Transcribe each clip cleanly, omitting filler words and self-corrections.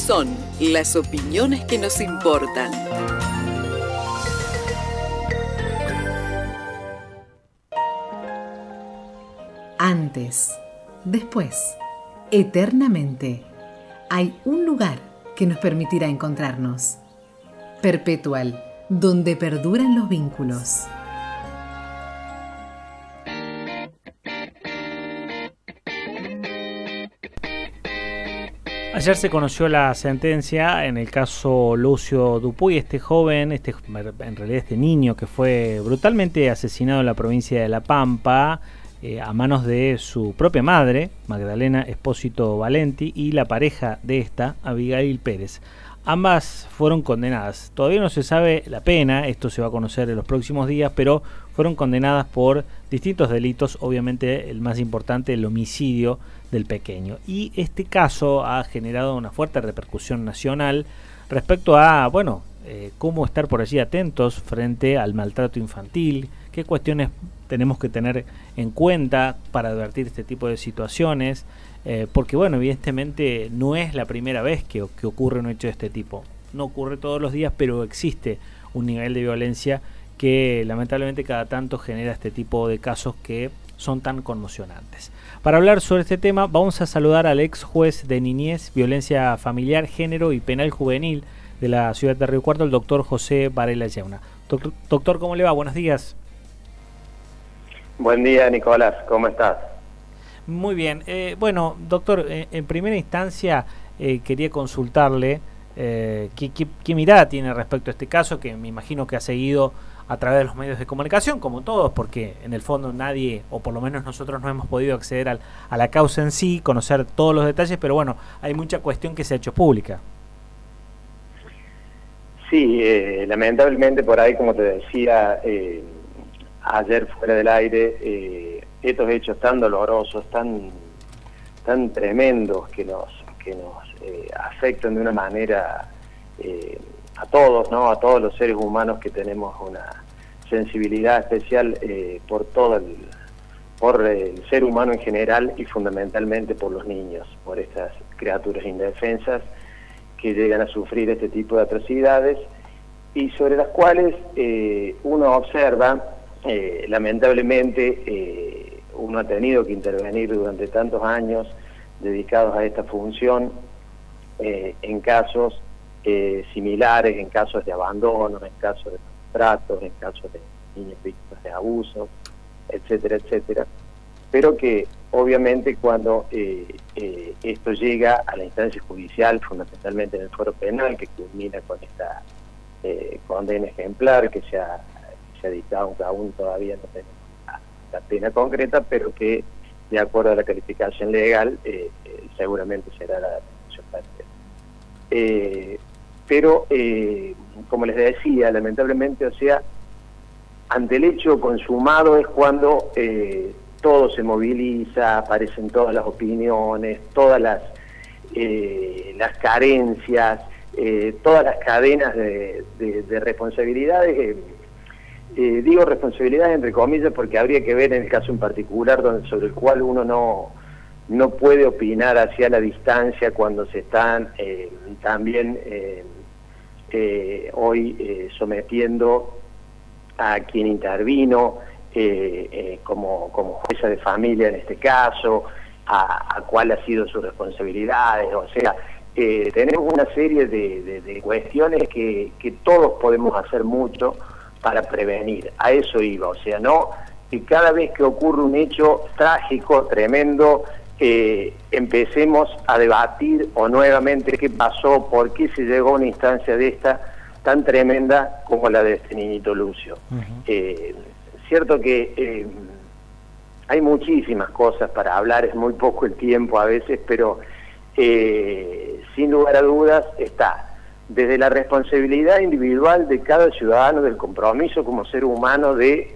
son las opiniones que nos importan. Antes, después, eternamente, hay un lugar que nos permitirá encontrarnos. Perpetual, donde perduran los vínculos. Ayer se conoció la sentencia en el caso Lucio Dupuy, este joven, en realidad este niño que fue brutalmente asesinado en la provincia de La Pampa a manos de su propia madre, Magdalena Espósito Valenti, y la pareja de esta, Abigail Pérez. Ambas fueron condenadas. Todavía no se sabe la pena, esto se va a conocer en los próximos días, pero fueron condenadas por distintos delitos, obviamente el más importante, el homicidio del pequeño. Y este caso ha generado una fuerte repercusión nacional respecto a, cómo estar por allí atentos frente al maltrato infantil, qué cuestiones tenemos que tener en cuenta para advertir este tipo de situaciones, porque evidentemente no es la primera vez que ocurre un hecho de este tipo. No ocurre todos los días, pero existe un nivel de violencia que lamentablemente cada tanto genera este tipo de casos que son tan conmocionantes. Para hablar sobre este tema vamos a saludar al ex juez de niñez, violencia familiar, género y penal juvenil de la ciudad de Río Cuarto, el doctor José Varela Yauna. Doctor, ¿cómo le va? Buenos días. Buen día, Nicolás, ¿cómo estás? Muy bien. Doctor, en primera instancia quería consultarle qué mirada tiene respecto a este caso, que me imagino que ha seguido a través de los medios de comunicación, como todos, porque en el fondo nadie, o por lo menos nosotros no hemos podido acceder a la causa en sí, conocer todos los detalles, pero hay mucha cuestión que se ha hecho pública. Sí, lamentablemente por ahí, como te decía ayer fuera del aire, estos hechos tan dolorosos, tan tremendos que nos afectan de una manera a todos, ¿no? A todos los seres humanos que tenemos una sensibilidad especial por el ser humano en general y fundamentalmente por los niños, por estas criaturas indefensas que llegan a sufrir este tipo de atrocidades y sobre las cuales uno observa, lamentablemente, uno ha tenido que intervenir durante tantos años dedicados a esta función en casos similares, en casos de abandono, en casos de maltratos, en casos de niños víctimas de abuso, etcétera, etcétera. Pero que obviamente cuando esto llega a la instancia judicial, fundamentalmente en el foro penal, que culmina con esta condena ejemplar que se ha dictado, aunque aún todavía no tenemos la pena concreta, pero que de acuerdo a la calificación legal seguramente será la detención perpetua. Pero como les decía, lamentablemente, ante el hecho consumado es cuando todo se moviliza, aparecen todas las opiniones, todas las carencias, todas las cadenas de responsabilidades. Digo responsabilidades entre comillas porque habría que ver en el caso en particular sobre el cual uno no puede opinar hacia la distancia cuando se están también hoy sometiendo a quien intervino como jueza de familia en este caso, a cuál ha sido sus responsabilidades. Tenemos una serie de cuestiones que todos podemos hacer mucho para prevenir. A eso iba, no que cada vez que ocurre un hecho trágico, tremendo, empecemos a debatir o nuevamente qué pasó, por qué se llegó a una instancia de esta tan tremenda como la de este niñito Lucio. Cierto que hay muchísimas cosas para hablar, es muy poco el tiempo a veces, pero sin lugar a dudas está desde la responsabilidad individual de cada ciudadano, del compromiso como ser humano de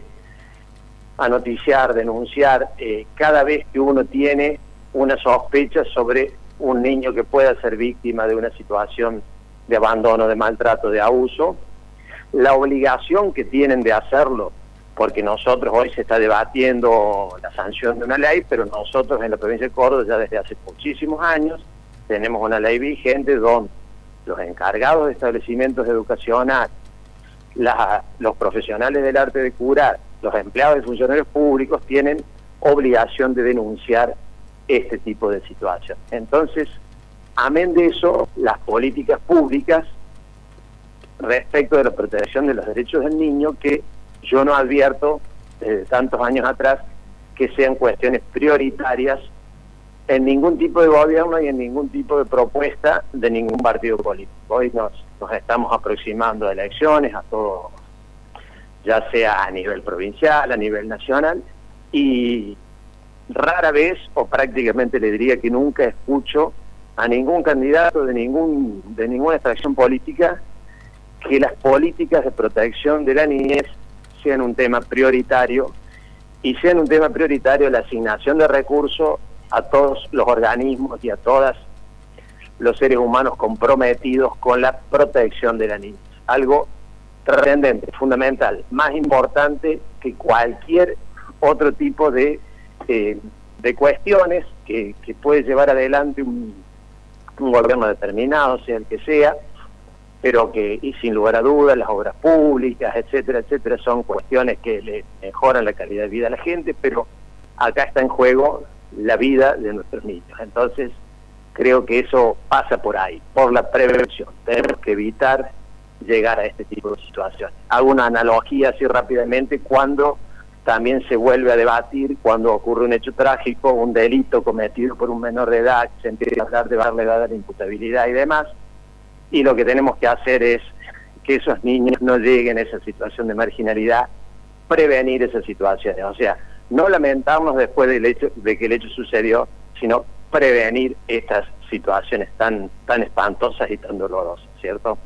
anoticiar, denunciar, cada vez que uno tiene una sospecha sobre un niño que pueda ser víctima de una situación de abandono, de maltrato, de abuso, la obligación que tienen de hacerlo, porque nosotros hoy se está debatiendo la sanción de una ley, pero nosotros en la provincia de Córdoba ya desde hace muchísimos años tenemos una ley vigente donde los encargados de establecimientos educacionales, los profesionales del arte de curar, los empleados y funcionarios públicos tienen obligación de denunciar este tipo de situación. Entonces, amén de eso, las políticas públicas respecto de la protección de los derechos del niño, que yo no advierto desde tantos años atrás que sean cuestiones prioritarias en ningún tipo de gobierno y en ningún tipo de propuesta de ningún partido político. Hoy nos estamos aproximando a elecciones, a todo, ya sea a nivel provincial, a nivel nacional, y rara vez, o prácticamente le diría que nunca, escucho a ningún candidato de ninguna extracción política que las políticas de protección de la niñez sean un tema prioritario, y sean un tema prioritario la asignación de recursos a todos los organismos y a todos los seres humanos comprometidos con la protección de la niñez. Algo trascendente, fundamental, más importante que cualquier otro tipo de cuestiones que puede llevar adelante un gobierno determinado, sea el que sea, pero que, y sin lugar a dudas, las obras públicas, etcétera, etcétera, son cuestiones que le mejoran la calidad de vida a la gente, pero acá está en juego la vida de nuestros niños. Entonces, creo que eso pasa por ahí, por la prevención. Tenemos que evitar llegar a este tipo de situaciones. Hago una analogía así rápidamente cuando también se vuelve a debatir, cuando ocurre un hecho trágico, un delito cometido por un menor de edad, se empieza a hablar de darle edad a la imputabilidad y demás, y lo que tenemos que hacer es que esos niños no lleguen a esa situación de marginalidad, prevenir esas situaciones, o sea, no lamentarnos después de que el hecho sucedió, sino prevenir estas situaciones tan espantosas y tan dolorosas, ¿cierto?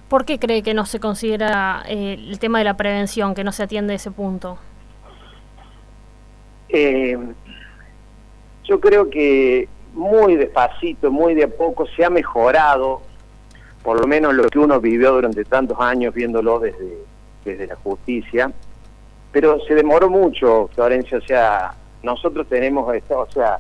¿Por qué cree que no se considera el tema de la prevención, que no se atiende ese punto? Yo creo que muy despacito, muy de a poco se ha mejorado, por lo menos lo que uno vivió durante tantos años viéndolo desde la justicia, pero se demoró mucho, Florencia. O sea, nosotros tenemos esto, o sea,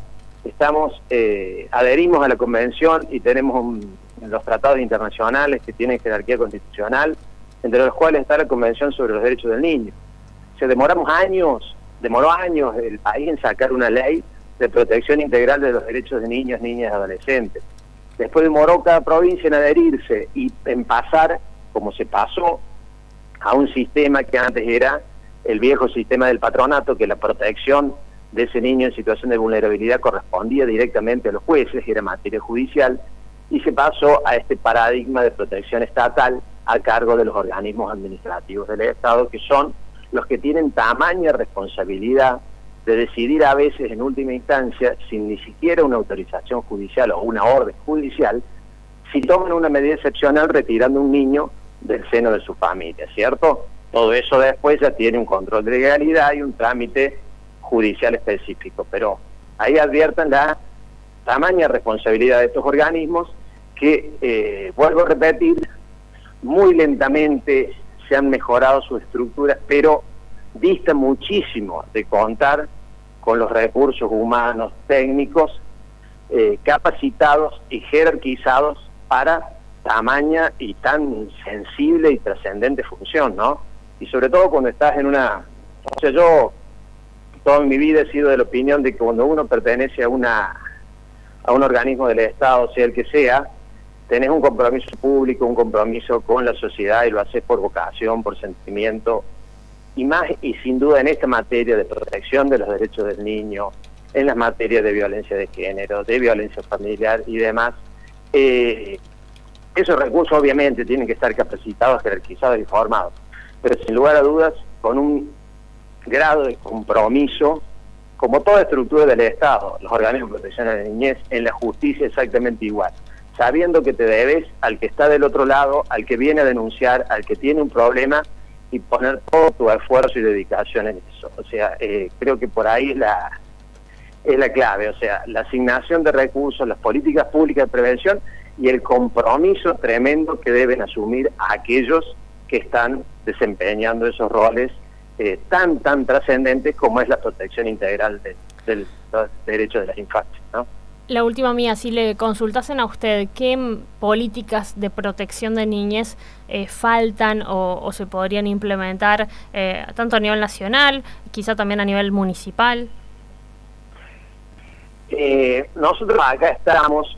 adherimos a la convención y tenemos los tratados internacionales que tienen jerarquía constitucional, entre los cuales está la Convención sobre los Derechos del Niño. O sea, demoró años el país en sacar una ley de protección integral de los derechos de niños, niñas y adolescentes. Después demoró cada provincia en adherirse y en pasar, como se pasó, a un sistema que antes era el viejo sistema del patronato, que la protección de ese niño en situación de vulnerabilidad correspondía directamente a los jueces, era materia judicial, y se pasó a este paradigma de protección estatal a cargo de los organismos administrativos del Estado, que son los que tienen tamaña responsabilidad de decidir a veces en última instancia, sin ni siquiera una autorización judicial o una orden judicial, si toman una medida excepcional retirando un niño del seno de su familia, ¿cierto? Todo eso después ya tiene un control de legalidad y un trámite judicial específico, pero ahí adviertan la tamaña responsabilidad de estos organismos que, vuelvo a repetir, muy lentamente se han mejorado sus estructuras, pero dista muchísimo de contar con los recursos humanos, técnicos, capacitados y jerarquizados para tamaña y tan sensible y trascendente función, ¿no? Y sobre todo cuando estás en una... O sea, yo toda mi vida he sido de la opinión de que cuando uno pertenece a un organismo del Estado, sea el que sea, tenés un compromiso público, un compromiso con la sociedad, y lo haces por vocación, por sentimiento, y más, y sin duda en esta materia de protección de los derechos del niño, en las materias de violencia de género, de violencia familiar y demás. Esos recursos obviamente tienen que estar capacitados, jerarquizados y formados, pero sin lugar a dudas con un grado de compromiso, como toda estructura del Estado, los organismos de protección de la niñez, en la justicia exactamente igual, sabiendo que te debes al que está del otro lado, al que viene a denunciar, al que tiene un problema, y poner todo tu esfuerzo y dedicación en eso. O sea, creo que por ahí es la clave, o sea, la asignación de recursos, las políticas públicas de prevención y el compromiso tremendo que deben asumir a aquellos que están desempeñando esos roles tan trascendentes como es la protección integral de los derechos de las infancias, ¿no? La última mía, si le consultasen a usted qué políticas de protección de niñez faltan o se podrían implementar tanto a nivel nacional, quizá también a nivel municipal. Nosotros acá estamos,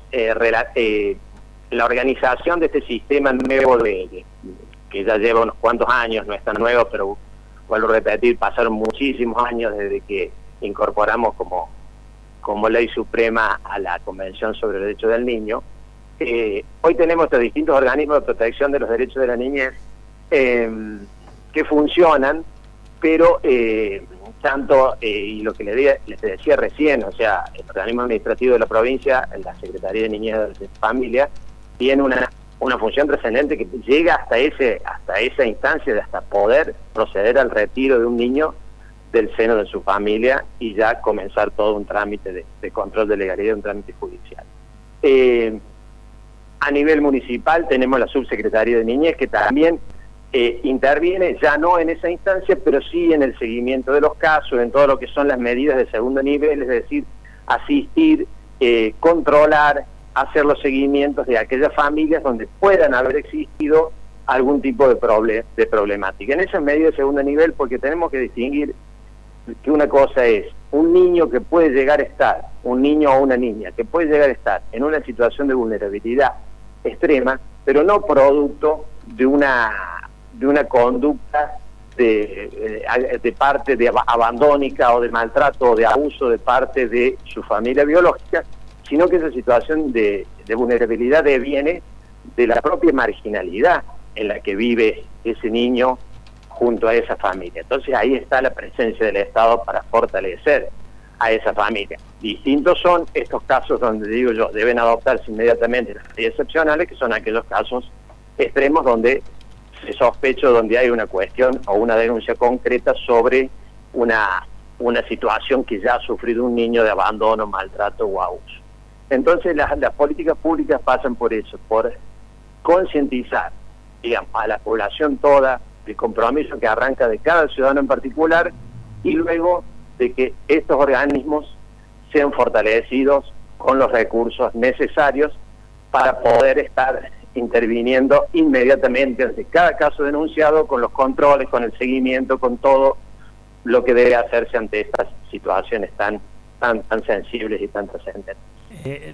la organización de este sistema nuevo que ya lleva unos cuantos años, no es tan nuevo, pero vuelvo a repetir, pasaron muchísimos años desde que incorporamos como ley suprema a la Convención sobre el Derecho del Niño. Hoy tenemos estos distintos organismos de protección de los derechos de la niñez que funcionan, pero tanto, y lo que les decía recién, o sea, el organismo administrativo de la provincia, la Secretaría de Niñez y Familia, tiene una función trascendente que llega hasta esa instancia de hasta poder proceder al retiro de un niño del seno de su familia y ya comenzar todo un trámite de control de legalidad, un trámite judicial. A nivel municipal tenemos la Subsecretaría de Niñez que también interviene ya no en esa instancia, pero sí en el seguimiento de los casos, en todo lo que son las medidas de segundo nivel, es decir, asistir, controlar, hacer los seguimientos de aquellas familias donde puedan haber existido algún tipo de problemática. En esas medidas de segundo nivel, porque tenemos que distinguir que una cosa es un niño que puede llegar a estar, un niño o una niña que puede llegar a estar en una situación de vulnerabilidad extrema, pero no producto de una conducta de parte de abandónica o de maltrato o de abuso de parte de su familia biológica, sino que esa situación de vulnerabilidad deviene de la propia marginalidad en la que vive ese niño junto a esa familia. Entonces ahí está la presencia del Estado para fortalecer a esa familia. Distintos son estos casos donde, digo yo, deben adoptarse inmediatamente las medidas excepcionales, que son aquellos casos extremos donde se sospecha, donde hay una cuestión o una denuncia concreta sobre una situación que ya ha sufrido un niño de abandono, maltrato o abuso. Entonces las políticas públicas pasan por eso, por concientizar, digamos, a la población toda, el compromiso que arranca de cada ciudadano en particular, y luego de que estos organismos sean fortalecidos con los recursos necesarios para poder estar interviniendo inmediatamente ante cada caso denunciado, con los controles, con el seguimiento, con todo lo que debe hacerse ante estas situaciones tan sensibles y tan trascendentes.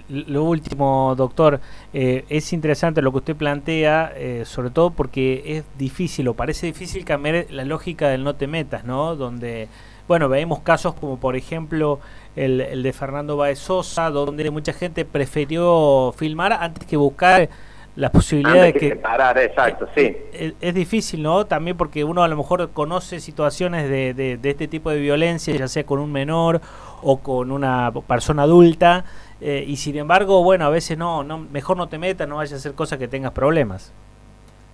Lo último, doctor, es interesante lo que usted plantea, sobre todo porque es difícil, o parece difícil cambiar la lógica del no te metas, ¿no? Donde, bueno, vemos casos como por ejemplo el de Fernando Báez Sosa, donde mucha gente prefirió filmar antes que buscar la posibilidad de que parar, exacto, sí. Es difícil, ¿no? También porque uno a lo mejor conoce situaciones de este tipo de violencia, ya sea con un menor o con una persona adulta, y sin embargo, bueno, a veces no, mejor no te metas, no vayas a hacer cosas que tengas problemas.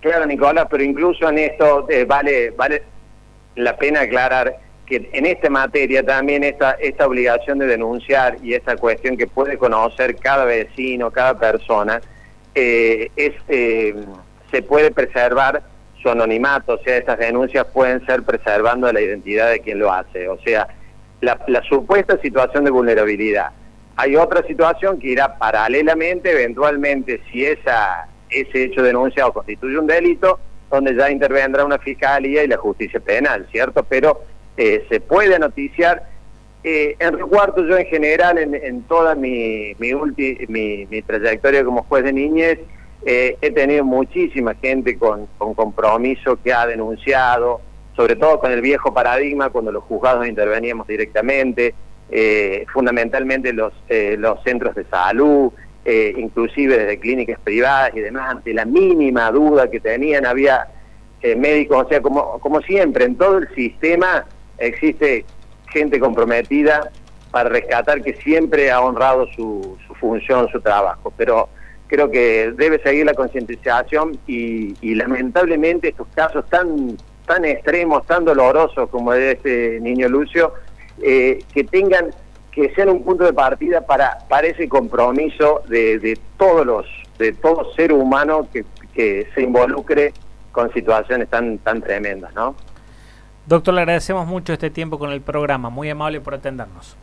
Claro, Nicolás, pero incluso en esto vale la pena aclarar que en esta materia también esta obligación de denunciar y esta cuestión que puede conocer cada vecino, cada persona, se puede preservar su anonimato, o sea, estas denuncias pueden ser preservando la identidad de quien lo hace, o sea, la supuesta situación de vulnerabilidad. Hay otra situación que irá paralelamente, eventualmente, si ese hecho denunciado constituye un delito, donde ya intervendrá una fiscalía y la justicia penal, ¿cierto? Pero se puede noticiar. En Río Cuarto, yo en general, en toda mi trayectoria como juez de niñez, he tenido muchísima gente con compromiso que ha denunciado, sobre todo con el viejo paradigma, cuando los juzgados interveníamos directamente, fundamentalmente los centros de salud, inclusive desde clínicas privadas y demás, ante la mínima duda que tenían, había médicos, o sea, como siempre, en todo el sistema existe gente comprometida para rescatar, que siempre ha honrado su función, su trabajo, pero creo que debe seguir la concientización y lamentablemente estos casos tan extremos, tan dolorosos como el de este niño Lucio, que sean un punto de partida para ese compromiso de todo ser humano que se involucre con situaciones tan tremendas, ¿no? Doctor, le agradecemos mucho este tiempo con el programa, muy amable por atendernos.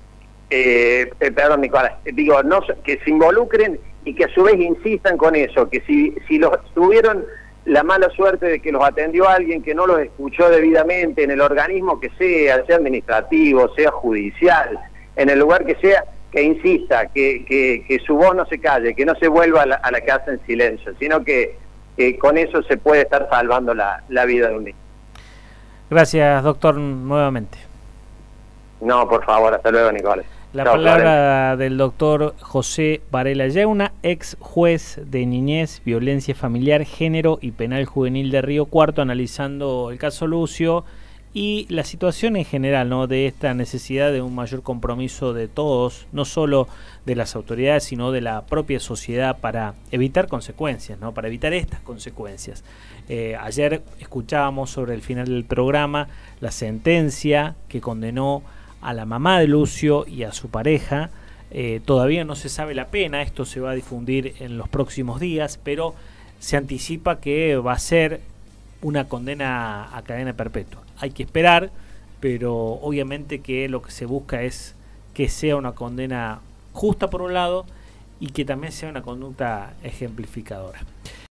perdón, Nicolás, digo, no, que se involucren y que a su vez insistan con eso, que si los tuvieron la mala suerte de que los atendió alguien que no los escuchó debidamente en el organismo que sea administrativo, sea judicial, en el lugar que sea, que insista, que su voz no se calle, que no se vuelva a la casa en silencio, sino que con eso se puede estar salvando la vida de un niño. Gracias, doctor, nuevamente. No, por favor, hasta luego, Nicolás. La palabra del doctor José Varela Yeuna, ex juez de niñez, violencia familiar, género y penal juvenil de Río Cuarto, analizando el caso Lucio y la situación en general, ¿no?, de esta necesidad de un mayor compromiso de todos, no solo de las autoridades, sino de la propia sociedad para evitar consecuencias, ¿no?, para evitar estas consecuencias. Ayer escuchábamos sobre el final del programa la sentencia que condenó a la mamá de Lucio y a su pareja. Todavía no se sabe la pena, esto se va a difundir en los próximos días, pero se anticipa que va a ser una condena a cadena perpetua. Hay que esperar, pero obviamente que lo que se busca es que sea una condena justa por un lado y que también sea una conducta ejemplificadora.